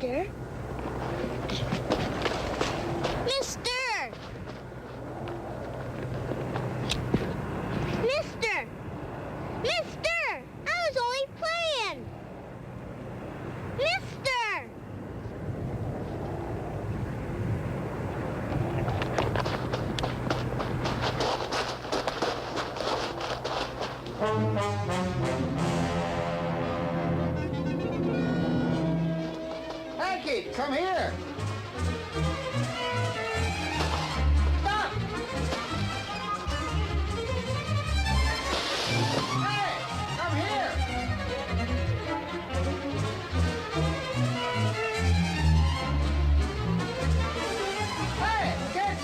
Mister? Mister! Mister! Mister! I was only playing! Mister! Hanky, come here. Stop! Hey, come here. Hey, kid.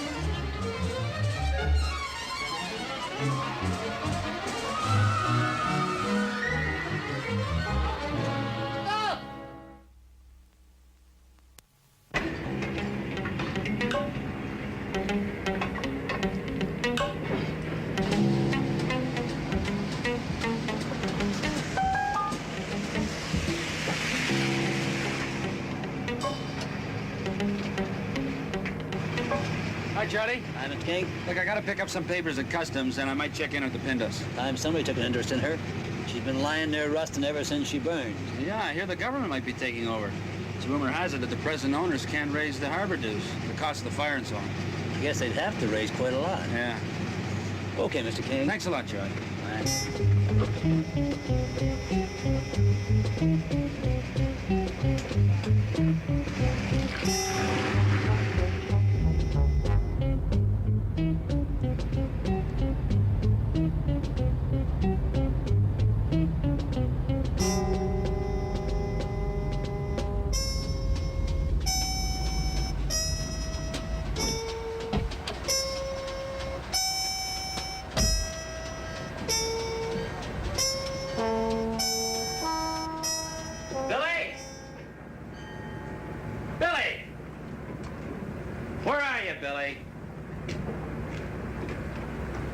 Stop! Hi, Charlie. Hi, Mr. King. Look, I gotta pick up some papers at customs, and I might check in at the Pindos. Time somebody took an interest in her. She's been lying there rusting ever since she burned. Yeah, I hear the government might be taking over. So rumor has it that the present owners can't raise the harbor dues, the cost of the fire and so on. I guess they'd have to raise quite a lot. Yeah. Okay, Mr. King. Thanks a lot, Charlie. Thanks. Billy! Billy! Where are you, Billy?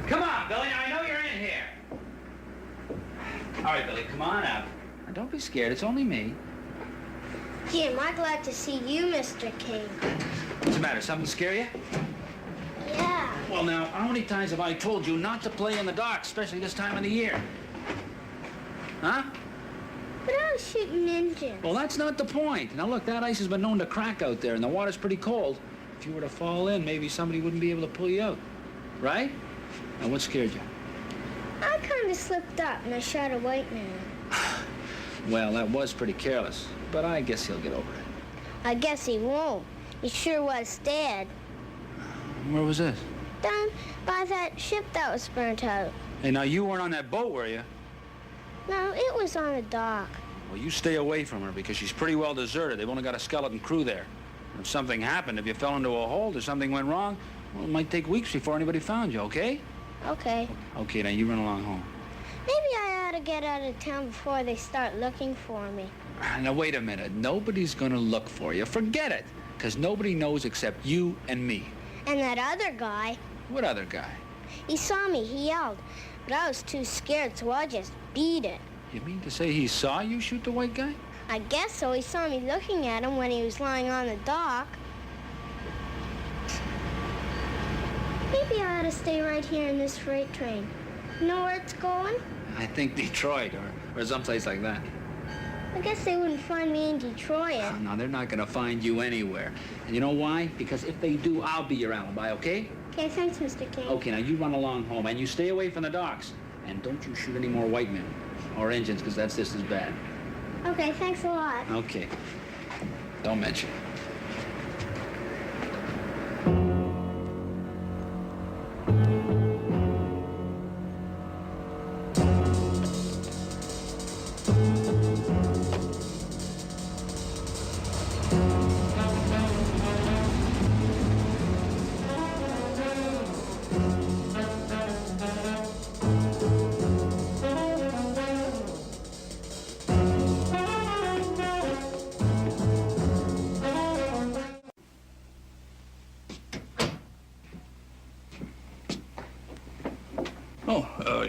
Come on, Billy. I know you're in here. All right, Billy, come on out. Now, don't be scared. It's only me. Gee, am I glad to see you, Mr. King. What's the matter? Something scare you? Yeah. Well, now, how many times have I told you not to play in the dock, especially this time of the year? Huh? But I was shooting engines. Well, that's not the point. Now, look, that ice has been known to crack out there, and the water's pretty cold. If you were to fall in, maybe somebody wouldn't be able to pull you out. Right? Now, what scared you? I kind of slipped up and I shot a white man. Well, that was pretty careless, but I guess he'll get over it. I guess he won't. He sure was dead. Where was this? Down by that ship that was burnt out. Hey, now, you weren't on that boat, were you? No, it was on a dock. Well, you stay away from her because she's pretty well deserted. They've only got a skeleton crew there. And if something happened, if you fell into a hole or something went wrong, well, it might take weeks before anybody found you, okay? Okay. Okay, now you run along home. Maybe I ought to get out of town before they start looking for me. Now, wait a minute. Nobody's gonna look for you. Forget it. Because nobody knows except you and me. And that other guy, What other guy? he saw me, he yelled. But I was too scared, so I just beat it. You mean to say he saw you shoot the white guy? I guess so. He saw me looking at him when he was lying on the dock. Maybe I ought to stay right here in this freight train. You know where it's going? I think Detroit or someplace like that. I guess they wouldn't find me in Detroit. Oh, no, they're not gonna find you anywhere. And you know why? Because if they do, I'll be your alibi, okay? Okay, thanks, Mr. King. Okay, now you run along home and you stay away from the docks. And don't you shoot any more white men or engines, because that's just as bad. Okay, thanks a lot. Okay. Don't mention it.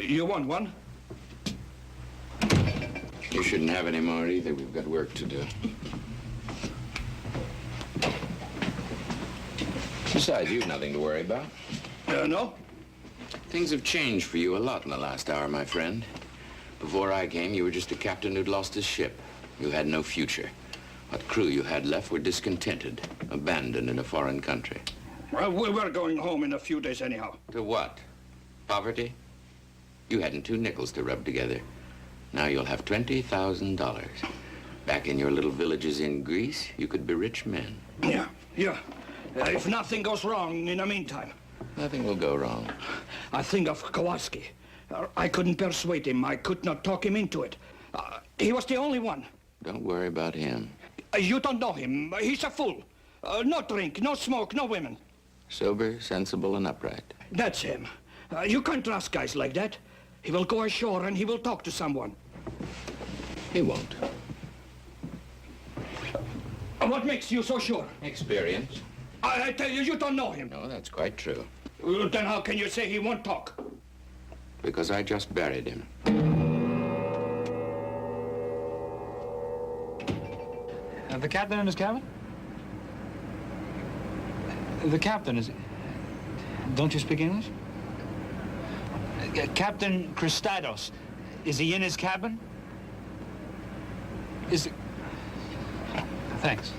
You want one? You shouldn't have any more either. We've got work to do. Besides, you've nothing to worry about. No? Things have changed for you a lot in the last hour, my friend. Before I came, you were just a captain who'd lost his ship. You had no future. What crew you had left were discontented, abandoned in a foreign country. Well, we were going home in a few days anyhow. To what? Poverty? You hadn't 2 nickels to rub together. Now you'll have $20,000. Back in your little villages in Greece, you could be rich men. Yeah. If nothing goes wrong in the meantime. Nothing will go wrong. I think of Kowalski. I couldn't persuade him. I could not talk him into it. He was the only one. Don't worry about him. You don't know him. He's a fool. No drink, no smoke, no women. Sober, sensible, and upright. That's him. You can't trust guys like that. He will go ashore and he will talk to someone. He won't. What makes you so sure? Experience. I tell you, you don't know him. No, that's quite true. Then how can you say he won't talk? Because I just buried him. The captain in his cabin? The captain is... Don't you speak English? Captain Christados. Is he in his cabin? Is it... Thanks.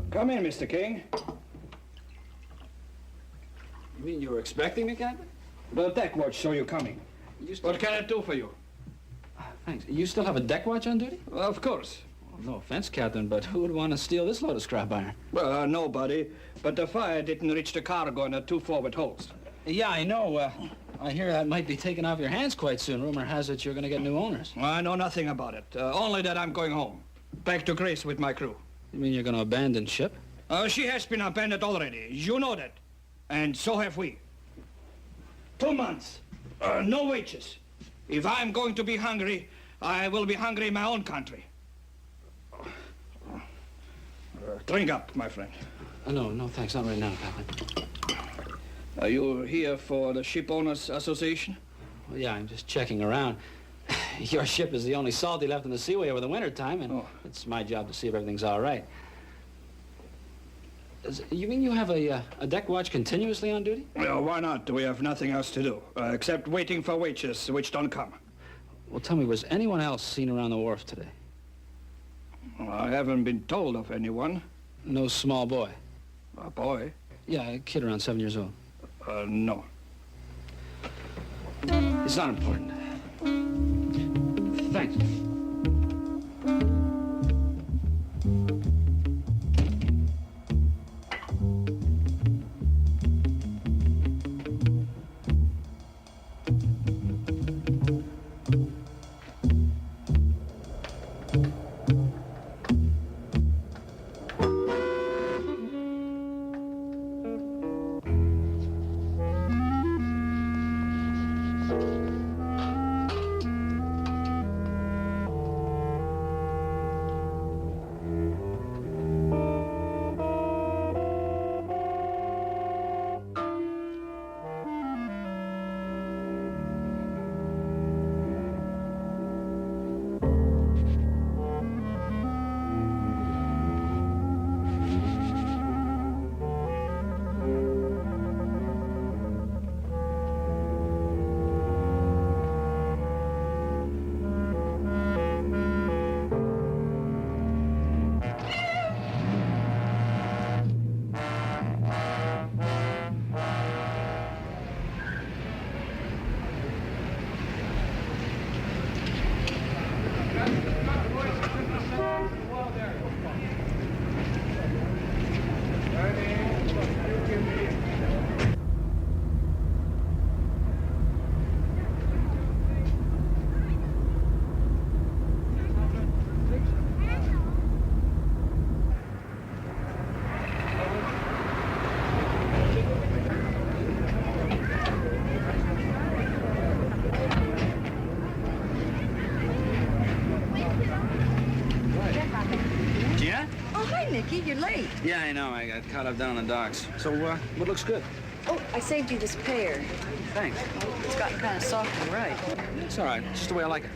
Come in, Mr. King. You mean you were expecting me, Captain? The deck watch saw you coming. What can I do for you? Thanks. You still have a deck watch on duty? Well, of course. No offense, Captain, but who would want to steal this load of scrap iron? Well, nobody. But the fire didn't reach the cargo in the 2 forward holds. Yeah, I know. I hear that might be taken off your hands quite soon. Rumor has it you're going to get new owners. I know nothing about it. Only that I'm going home. Back to Greece with my crew. You mean you're going to abandon ship? She has been abandoned already. You know that. And so have we. 2 months. No wages. If I'm going to be hungry, I will be hungry in my own country. Drink up, my friend. No, thanks. Not right now, Captain. Are you here for the Ship Owners Association? Well, yeah, I'm just checking around. Your ship is the only salty left in the Seaway over the winter time, and it's my job to see if everything's all right. You mean you have a deck watch continuously on duty? Well, why not? We have nothing else to do, except waiting for wages, which don't come. Well, tell me, was anyone else seen around the wharf today? Well, I haven't been told of anyone. No small boy? A boy? Yeah, a kid around 7 years old. No. It's not important. Thanks. Nicky. You're late. Yeah, I know. I got caught up down on the docks. So, what looks good? Oh, I saved you this pear. Thanks. Well, it's gotten kind of soft and ripe. It's all right. It's just the way I like it.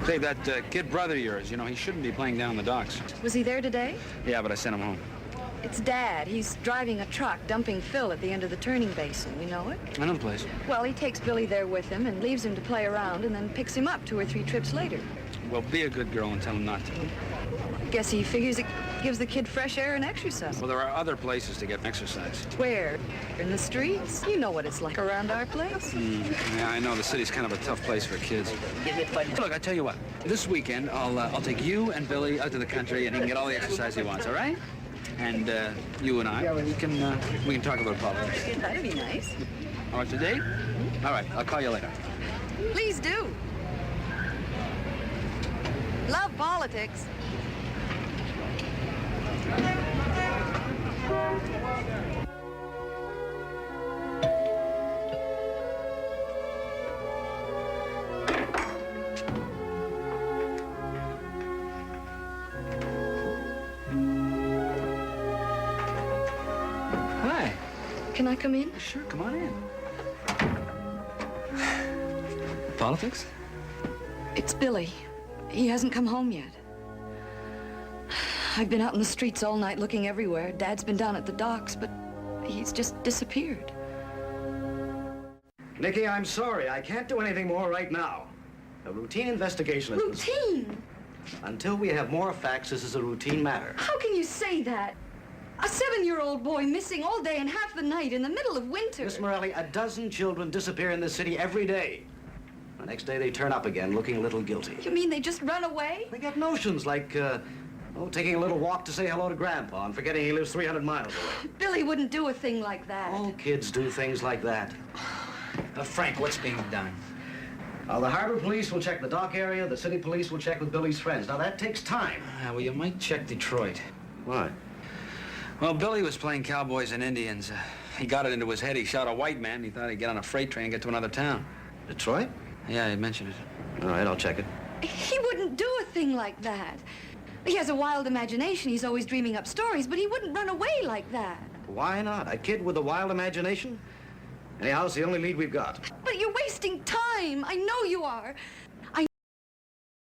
Say, that kid brother of yours, you know, he shouldn't be playing down the docks. Was he there today? Yeah, but I sent him home. It's Dad. He's driving a truck, dumping fill at the end of the turning basin. You know it? I know the place. Well, he takes Billy there with him and leaves him to play around and then picks him up 2 or 3 trips later. Well, be a good girl and tell him not to. Guess he figures it gives the kid fresh air and exercise. Well, there are other places to get exercise. Where? In the streets? You know what it's like around our place. Yeah, I know. The city's kind of a tough place for kids. Look, I tell you what. This weekend, I'll take you and Billy out to the country, and he can get all the exercise he wants, all right? And you and I, we can talk about politics. That'd be nice. All right, today? All right, I'll call you later. Please do. Love politics. Hi. Can I come in? Sure, come on in. Politics? It's Billy. He hasn't come home yet. I've been out in the streets all night looking everywhere. Dad's been down at the docks, but he's just disappeared. Nicky, I'm sorry. I can't do anything more right now. A routine investigation is... Routine? Until we have more facts, this is a routine matter. How can you say that? A 7-year-old boy missing all day and half the night in the middle of winter. Miss Morelli, a dozen children disappear in this city every day. The next day they turn up again looking a little guilty. You mean they just run away? They get notions like, taking a little walk to say hello to Grandpa and forgetting he lives 300 miles away. Billy wouldn't do a thing like that. All kids do things like that. Frank, what's being done? The harbor police will check the dock area. The city police will check with Billy's friends. Now, that takes time. Well, you might check Detroit. Why? Well, Billy was playing cowboys and Indians. He got it into his head. He shot a white man. He thought he'd get on a freight train and get to another town. Detroit? Yeah, he mentioned it. All right, I'll check it. He wouldn't do a thing like that. He has a wild imagination. He's always dreaming up stories, but he wouldn't run away like that. Why not? A kid with a wild imagination? Anyhow, it's the only lead we've got. But you're wasting time. I know you are.